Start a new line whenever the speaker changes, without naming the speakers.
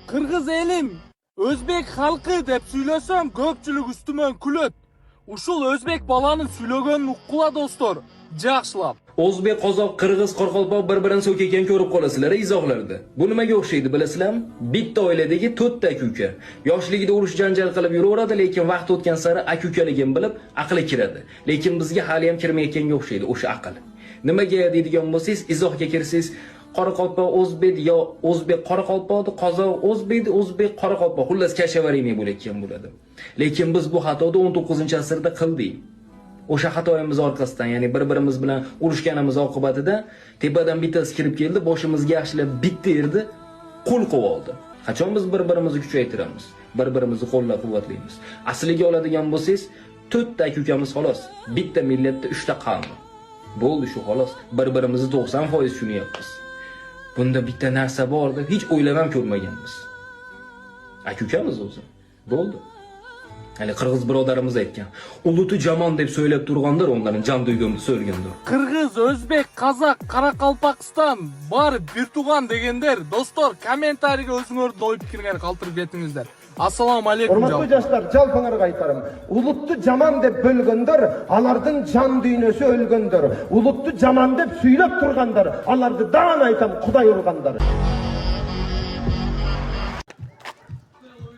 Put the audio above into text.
Kırgız elim, Özbek halkı dep süйлesem köpçülük üstümen kület. Uşul Özbek balanın süylөгөнүн уккула достор, жакшылап.
O'zbek, qozoq, qirg'iz, qoraqalpoq bir-birini so'kayotgan ko'rib qolasizlar izohlarda. Bu nimaga o'xshaydi bilasizlarmi? Bitta oiladagi 4 ta aka. Yoshligida urush janjal qilib yuraveradi, lekin vaqt o'tgan sari aka-ukaligim bilib aqli kiradi. Lekin bizga hali ham kirmayotganga o'xshaydi o'sha aql. Nimaga deydigan bo'lsangiz, izohga kirsangiz, qoraqalpoq o'zbek yo o'zbek qoraqalpoqni, qozoq o'zbek, o'zbek qoraqalpoq, xullas kashavariymi bo'layotgan bo'ladi. Lekin biz bu xatoni 19-asrda qildik. O'sha xatoyimiz orqasidan, ya'ni bir-birimiz bilan urushganimiz oqibatida tepadan bittasi kirib keldi, boshimizga yaxshilab bitta yerdi, qo'l qo'yib oldi. Qachon biz bir-birimizni kuchaytiramiz, bir-birimizni qo'llab-quvvatlaymiz. Asliga oladigan bo'lsangiz, 4 ta ukamiz xolos, bitta millatda 3 ta qavm. Bo'ldi shu xolos, bir-birimizni 90% tushunyapmiz. Bunda bitta narsa bor deb hech o'ylab ham ko'rmaganmiz. Aka-ukamiz o'zi. Bo'ldi. Hali qirg'iz birodarimiz aytgan. Ulutu jamon deb so'ylab turgandir, onların jan duygumni so'rgandir.
Kırgız, Özbek, Kazak, Karakalpakistan bari bir tugan degenler dostlar kommentariga o'zingizning ой pikiringlarni qoldirib ketingizlar. Assalomu alaykum.
Hormatly yoshlar, jalpаңарга айтарым. Улутты жаман деп бөлгөндөр, алардын жан дүйнөсү өлгөндөр. Улутты жаман деп сүйлөп тургандар, аларды даан айтам, Кудай ургандар.